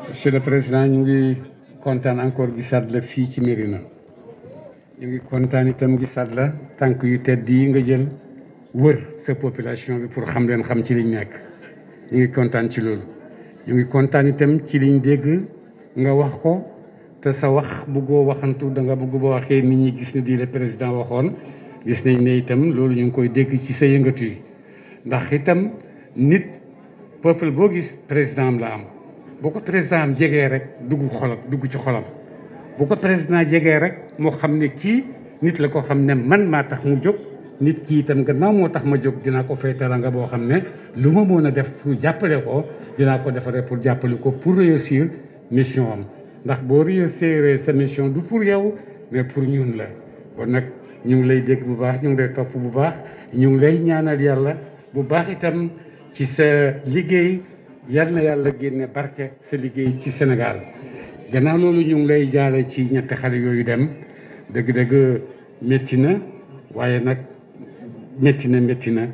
Monsieur le Président ñu ngi kontaan encore gisaat la fii ci Médina ñu ngi kontaan itam gisaat la tànk yu tedd yi nga jël wër sa population bi pour xam leen xam ci liñ nekk ñu ngi kontaan ci loolu. ñu ngi kontaan itam ci liñ dégg nga wax ko te sa wax bëggoo waxantu da nga bëgg ba waxee nit ñi gis ne di le président waxoon gis nañ ne itam loolu ñu ngi koy dégg ci sa yëngatu yi ndax itam nit peuple boo gis président am la am. bu ko président am jegee rek dugg ci xolam bu ko président jegee rek moo xam ne kii nit la ko xam ne man maa tax mu jóg nit kii itam gannaaw moo tax ma jóg dinaa ko fay teranga boo xam ne lu ma mën a def pour jàppale ko dinaa ko defaree pour jàppale ko pour réussir mission am ndax boo réussir sa mission du pour yow mais pour ñun la. kon nag ñu ngi lay dégg bu baax ñu ngi lay topp bu baax ñu ngi lay ñaanal yàlla bu baax itam ci sa liggéey. yal na yàlla génne barke sa liggéey ci Sénégal gannaaw loolu ñu ngi lay jaale ci ñetti xale yooyu dem dëgg-dëgg métti na waaye nag métti na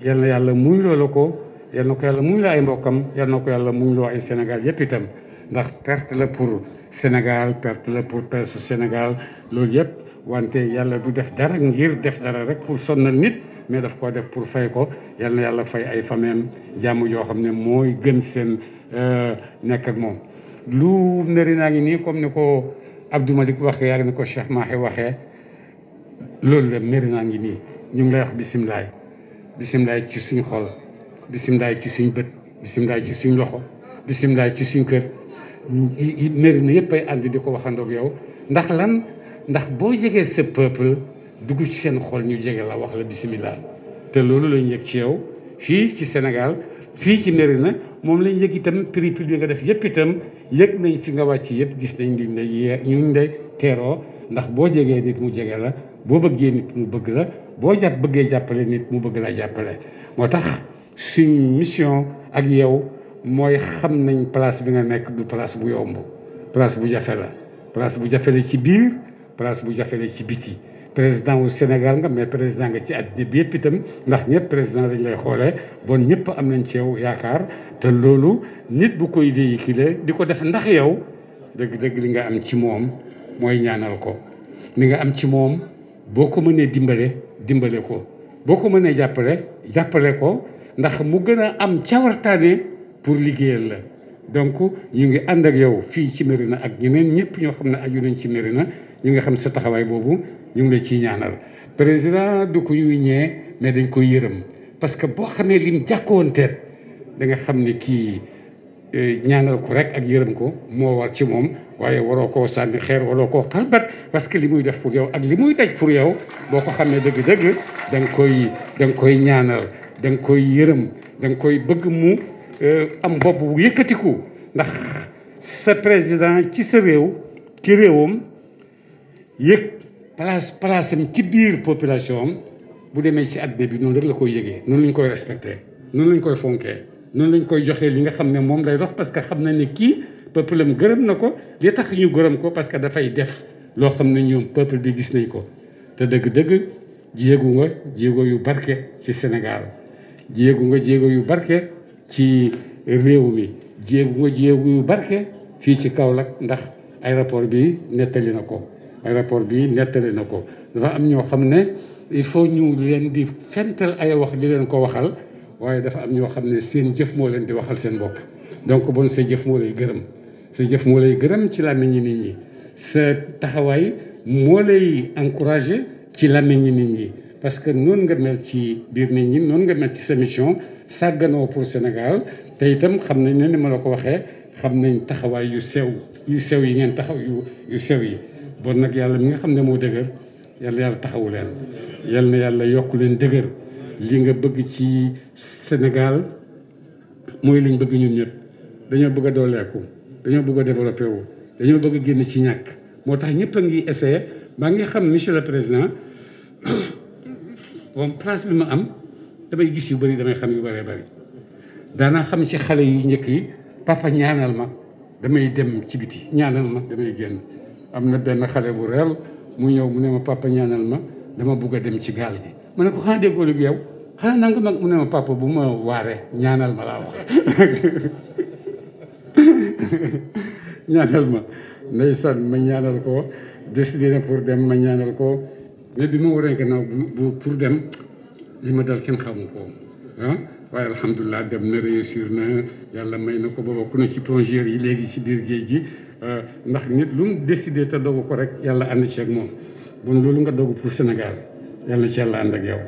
yal na yàlla muñ loola ko yal na ko yàlla muñ la ay mbokkam yal na ko yàlla muñ loo ay Sénégal yëpp itam ndax perte la pour Sénégal perte la pour presse Sénégal loolu yëpp wante yàlla du def dara ngir def dara rek pour sonnal nit mais daf koo def pour fay ko yal na yàlla fay ay fameem jàmm yoo xam ne mooy gën seen nekk ak moom. lu nëri naa ngi nii comme ni ko Abdou Malik waxee ak ni ko Cheikh Mahi waxee loolu la nëri naa ngi nii ñu ngi lay wax bisimilaay bisimilaay ci suñ xol bisimilaay ci suñ bët bisimilaay ci suñ loxo bisimilaay ci suñ kër nëri na yëpp ay ànd di ko waxandoog yow ndax lan ndax boo jegee sa peuple dugg ci seen xol ñu jege la wax la bisimilah te loolu lañ yëg ci yow fii ci Sénégal fii ci Médina moom lañ yëg itam prix public nga def yëpp itam yëg nañ fi nga wàcc yëpp gis nañ liñ la ñu lay teeroo ndax boo jegee nit mu jege la boo bëggee nit mu bëgg la boo bëggee jàppale nit mu bëgg laa jàppale. moo tax suñ mission ak yow mooy xam nañ place bi nga nekk du place bu yomb place bu jafe la place bu jafe la ci biir place bu jafe la ci biti. président wu Sénégal nga mais président nga ci àddina bi yëpp itam ndax ñëpp président lañ lay xoolee bon ñëpp am nañ ci yow yaakaar te loolu nit bu koy véhiculer di ko def ndax yow dëgg-dëgg li nga am ci moom mooy ñaanal ko. li nga am ci moom boo ko mënee dimbale ko boo ko mënee jàppale ko ndax mu gën a am cawartaane pour liggéeyal la. donc ñu ngi ànd ak yow fii ci Médina ak ñeneen ñëpp ñoo xam ne aju nañ ci Médina ñu ngi xam sa taxawaay boobu. ñu ngi la ciy ñaanal président du ko yuy ñee mais dañ koy yërëm parce que boo xamee lim jàkkoonteet da nga xam ne kii ñaanal ko rek ak yërëm ko moo war ci moom waaye waroo koo sànni xeer waroo koo xalbat parce que li muy def pour yow ak li muy daj pour yow boo ko xamee dëgg-dëgg da nga koy ñaanal da nga koy yërëm da nga koy bëgg mu am bopp bu yëkkatiku ndax sa président ci sa réew ci réewam yëg place am ci biir population am bu demee ci àddina bi noonu rek la koy yëgee noonu lañ koy respecté noonu lañ koy fonkee noonu lañ koy joxee li nga xam ne moom lay dox parce que xam na ne kii peuple am gërëm na ko li tax ñu gërëm ko parce que dafay def loo xam ne ñoom peuple bi gis nañ ko te dëgg-dëgg jéegu nga jéego yu barke ci Sénégal jéegu nga jéego yu barke ci réew mi jéegu nga jéego yu barke fii ci Kaolack ndax aéroport bi nettali na ko aéroport bi nettali na ko dafa am ñoo xam ne il faut ñu leen di fental ay wax di leen ko waxal waaye dafa am ñoo xam ne seen jëf moo leen di waxal seen bopp donc bon sa jëf moo lay gërëm sa jëf moo lay gërëm ci làmmiñu nit ñi sa taxawaay moo lay encouragé ci làmmiñu nit ñi parce que noonu nga mel ci biir nit ñi noonu nga mel ci sa mission sàgganoo pour Sénégal te itam xam nañ ne ni ma la ko waxee xam nañ taxawaay yu sew yi ngeen taxaw yu sew yi bon nag yàlla mi nga xam ne moo dëgër yàlla taxawu leen yal na yàlla yokk leen dëgër li nga bëgg ci Sénégal mooy liñ bëgg ñun ñëpp dañoo bëgg a dooleeku dañoo bëgg a développé wu dañoo bëgg a génn ci ñàkk moo tax ñëpp a ngi essayé maa ngi xam monsieur le président bon place bi ma am damay gis yu bëri damay xam yu bëree bëri daanaa xam ci xale yu njëkk yi papa ñaanal ma damay dem ci biti ñaanal ma damay génn am na benn xale bu réel mu ñëw mu ne ma papa ñaanal ma dama bugg a dem ci gaal gi ma ne ko xanaa déggoo lu yow xanaa nanga mag mu ne ma papa bu ma waaree ñaanal ma laa wax ñaanal ma ndeysaan ma ñaanal ko décidé na pour dem ma ñaanal ko mais bi ma waree gannaaw bu pour dem li ma dal kenn xamu ko ah waaye alhamdulilah dem na réussir na yàlla may na ko ba bokk na ci plongeurs yi léegi ci biir géej gi ndax nit lu mu décidé te dogu ko rek yàlla ànd ci ak moom bon loolu nga dogu pour Sénégal yàlla na ci yàlla ànd ak yow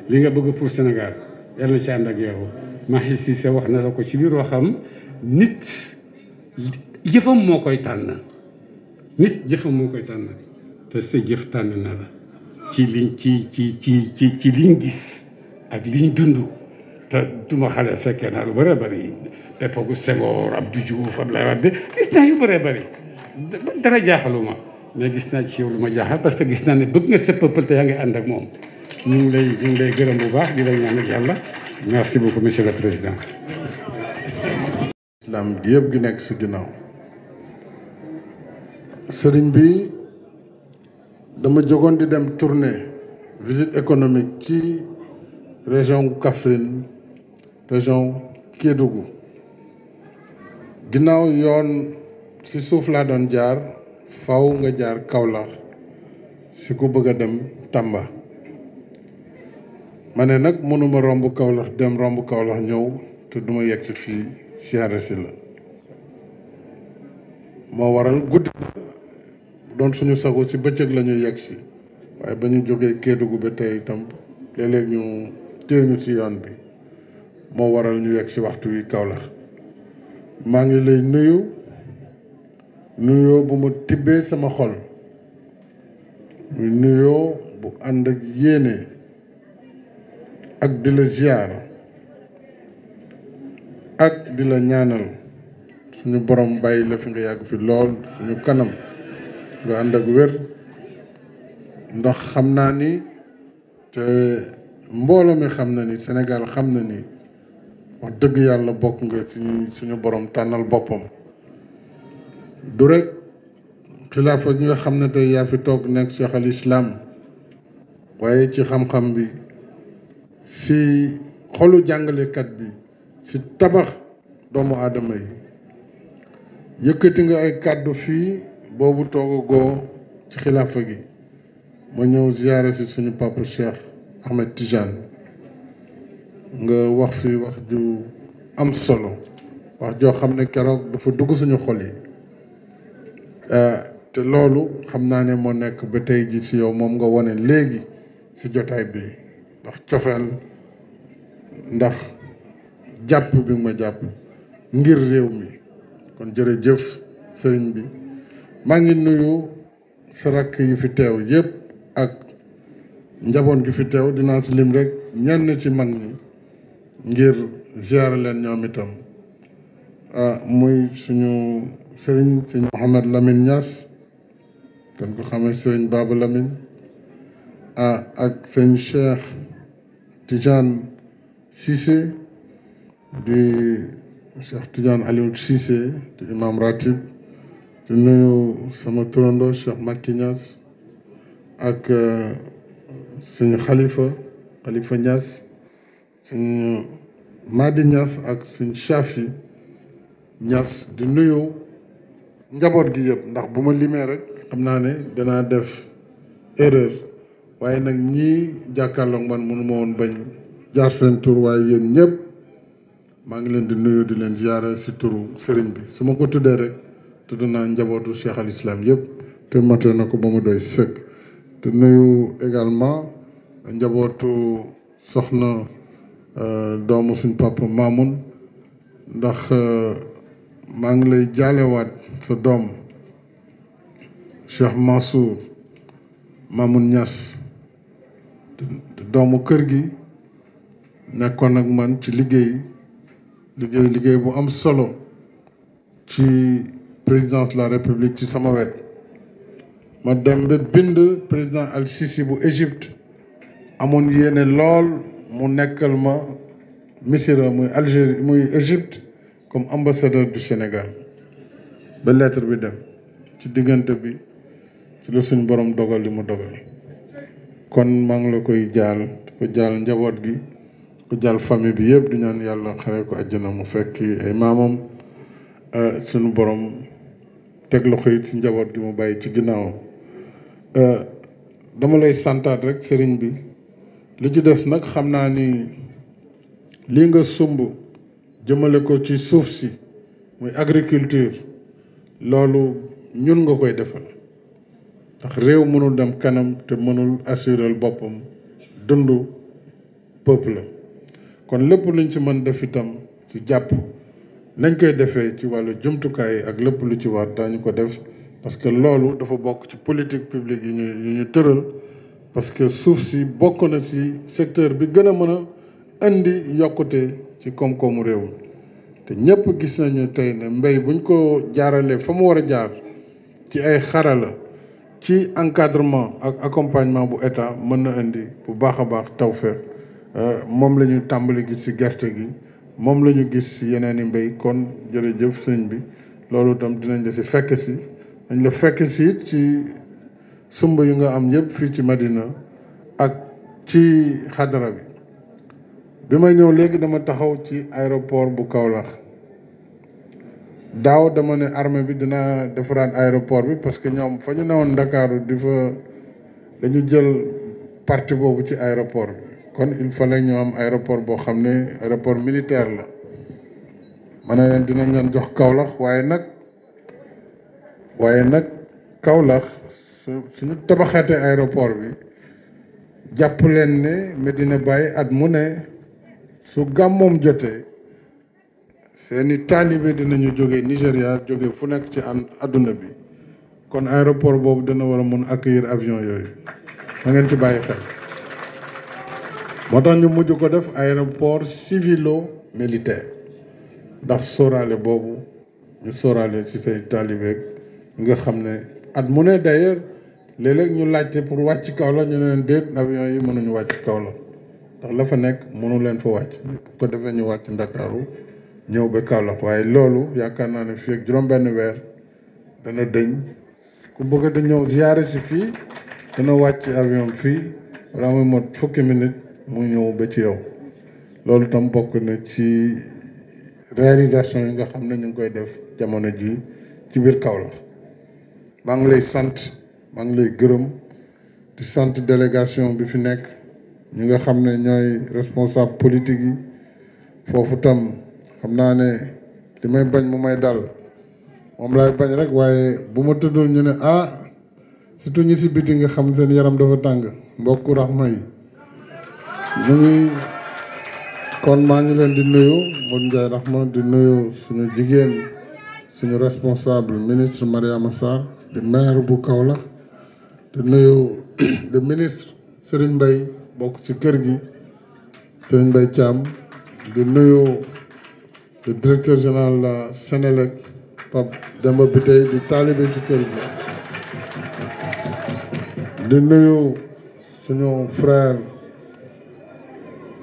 li nga bëgg pour Sénégal yàlla na ci ànd ak yow Mahi Cissé wax na la ko ci biir waxam nit jëfam moo koy tànn nit jëfam moo koy tànn te sa jëf tànn na la ci liñ ci liñ gis ak liñ dund te duma xale fekkee naa lu bëree bëri époque Senghor Abdou Diouf Abdoulaye Wade gis naa yu bëree bëri dara jaaxaluma mais gis naa ci yow lu ma jaaxal parce que gis naa ne bëgg nga sa peuple te yaa ngi ànd ak moom ñu ngi lay gërëm bu baax di la ñaanal yàlla merci beaucoup monsieur le président. islam gi yëpp gi nekk si ginnaaw sëriñ bi dama jógoon di dem tournée visite économique ci région Kaffrine région Kédougou ginnaaw yoon si suuf laa doon jaar faw nga jaar Kaolack si ku bëgg a dem Tamba ma ne nag mënuma romb Kaolack dem romb Kaolack ñëw te duma yegg si fii siyaare si la moo waral guddi doon suñu sago si bëccëg la ñuy yegg si waaye ba ñu jógee Kédougou ba tey itam léeg-léeg ñu téye ñu si yoon bi moo waral ñu yegg si waxtu wi Kaolack maa ngi lay nuyoo bu ma tibbee sama xol muy nuyoo bu ànd ak yéene ak di la ziar ak di la ñaanal suñu borom bàyyi la fi nga yàgg fi lool suñu kanam nga ànd ak wér ndax xam naa ni te mbooloo mi xam na ni Sénégal xam na ni wax dëgg yàlla bokk nga ci suñu borom tànnal boppam du rek xilaafa gi nga xam ne tey yaa fi toog nekk Cheikh al Islam waaye ci xam-xam bi si xolu jàngalekat bi si tabax doomu aadama yi yëkkati nga ay kàddu fii boobu toogagoo ci xilaafa gi ma ñëw ziyaare si suñu papa Cheikh Ahmed Tidiane nga wax fi wax ju am solo wax joo xam ne keroog dafa dugg suñu xol yi te loolu xam naa ne moo nekk ba tey ji si yow moom nga wone léegi si jotaay bi ndax cofeel ndax jàpp bi ma jàpp ngir réew mi kon jërëjëf sëriñ bi maa ngi nuyu sa rakk yi fi teew yëpp ak njaboot gi fi teew dinaa si lim rek ñenn ci mag ñi ngir ziyaara leen ñoom itam muy suñu sëriñ sëñ Mouhamed Lamine Niass kon ko xamee sëriñ Baba Lamine ak sëñ Cheikh Tidiane Cissé di Cheikh Tidiane Aliou Cissé di imam ratib di nuyu sama turando Cheikh Makki Niass ak suñu xalifa Niass suñu Madi Niass ak suñu Chafi Niass di nuyu njaboot gi yëpp ndax bu ma limee rek xam naa ne danaa def erreur waaye nag ñii jàkkaarloog man mënu ma woon bañ jaar seen tur waaye yéen ñëpp maa ngi leen di nuyu di leen ziyaare si turu sëriñ bi su ma ko tuddee rek tudd naa njabootu Cheikh al Islam yëpp te mate na ko ba mu doy sëkk te nuyu également njabootu soxna doomu suñ papa Mamoun ndax maa ngi lay jaalewaat sa doom Cheikh Mansour Mamoun Niass doomu kër gi nekkoon ak man ci liggéey bu am solo ci présidence de la république ci sama wet ma dem ba bind président Al Sisi bu Égypte amoon yéene lool mu nekkal ma Misira muy Algérie muy Égypte comme ambassadeur du Sénégal ba lettre bi dem ci diggante bi ci la suñ borom dogal li mu dogal kon maa ngi la koy jaal ko jaal njaboot gi ko jaal famille bi yëpp di ñaan yàlla xare ko àjjana mu fekk ay maamam sunu borom teg loxo yi ci njaboot gi mu bàyyi ci ginnaawam. dama lay santaat rek sëriñ bi li ci des nag xam naa ni lii nga sumb jëmale ko ci suuf si muy agriculture loolu ñun nga koy defal ndax réew mënul dem kanam te mënul assurer boppam dundu peuple kon lépp luñ ci mën def itam ci jàpp nañ koy defee ci wàllu jumtukaay ak lépp lu ci war daañu ko def parce que loolu dafa bokk ci politique publique yi ñu tëral parce que suuf si bokk na ci secteur bi gën a mën a indi yokkute ci koom-koomu réew mi te ñëpp gis nañu tey ne mbéy buñ ko jaaralee fa mu war a jaar ci ay xarala ci encadrement ak accompagnement bu état mën na indi bu baax a baax tawfeex moom la ñu tàmbali gis ci gerte gi moom la ñu gis ci yeneen i mbéy kon jërëjëf sëñ bi loolu itam dinañ la ci fekk si dañ la fekk si it ci sumb yu nga am yëpp fii ci Madina ak ci xadara bi ma ñëw léegi dama taxaw ci aéroport bu Kaolack daaw dama ne armée bi dina defaraat aéroport bi parce que ñoom fa ñu newoon Ndakaaru dañu jël partie boobu ci aéroport bi kon il fallait ñu am aéroport boo xam ne aéroport militaire la ma ne leen dinañ leen jox Kaolack waaye nag Kaolack suñu tabaxaatee aéroport bi jàpp leen ne Medina Baye at mu ne su gàmmoom jotee seeni taalibe dinañu jóge Nigéria jóge fu nekk ci àdduna bi kon aéroport boobu dina war a mun accueillir avion yooyu ma ngeen ci bàyyi xel moo tax ñu mujj ko def aéroport civilo militaire ndax sóoraale boobu ñu sóoraale ci say taalibe nga xam ne at mu ne d'ailleurs léeg-léeg ñu laajte pour wàcc Kaolack ñu ne leen déet avion yi mënuñu wàcc Kaolack ndax la fa nekk mënu leen fa wàcc bu ko defee ñu wàcc Ndakaaru ñëw ba Kaolack waaye loolu yaakaar naa ne fii ak juróom-benn weer dana dëñ ku bëgg da ñëw ziyaare si fii dana wàcc avion fii wala muy mot fukki minute mu ñëw ba ci yow loolu tam bokk na ci réalisation yi nga xam ne ñu ngi koy def jamono ji ci biir Kaolack maa ngi lay sant maa ngi lay gërëm di sant délégation bi fi nekk ñi nga xam ne ñooy responsable politique yi foofu tam xam naa ne li may bañ mu may dal moom laay bañ rek waaye bu ma tuddul ñu ne surtout ñi si biti nga xam seen yaram dafa tàng mbokku raxma yi ñu ngi kon maa ngi leen di nuyu Modou Ndiaye Rahma di nuyu suñu jigéen suñu responsable ministre Mariama Sarr di maire bu Kaolack di nuyu le ministre Serigne Mbaye bokk ci kër gi Serigne Mbaye Thiam di nuyu le directeur général la Sénélec Pape Demba Bitèye di taalibe ci kër gi di nuyu suñu frère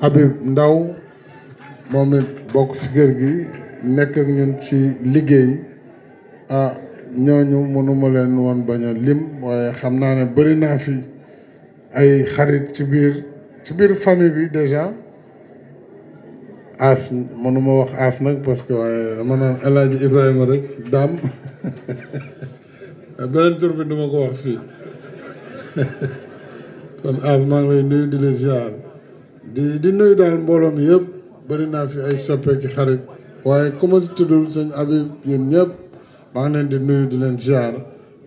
Habib Ndaw moom it bokk ci kër gi nekk ak ñun ci liggéey ñooñu mënuma leen woon bañ a lim waaye xam naa ne bëri naa fi ay xarit ci biir famille bi déjà as mënuma wax as nag parce que waaye dama naan El Hadj Ibrahima rek daam beneen tur bi duma ko wax fii kon as maa ngi lay nuyu di la ziar di nuyu daal mbooloo mi yëpp bëri naa fi ay soppe ki xarit waaye ku ma si tuddul sëñ Habib yéen ñëpp maa ngi leen di nuyu di leen ziar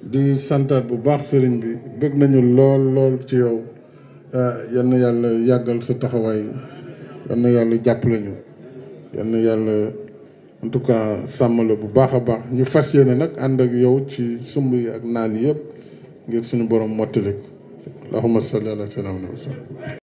di santaat bu baax sëriñ bi bëgg nañu lool ci yow yal na yàlla yàggal sa taxawaay yal na yàlla jàppale ñu yal na yàlla en tout cas sàmm la bu baax a baax ñu fas yéene nag ànd ak yow ci sumb yi ak naal yi yëpp ngir suñu borom mottali ko allahumma salli ala sayyidina Muhammad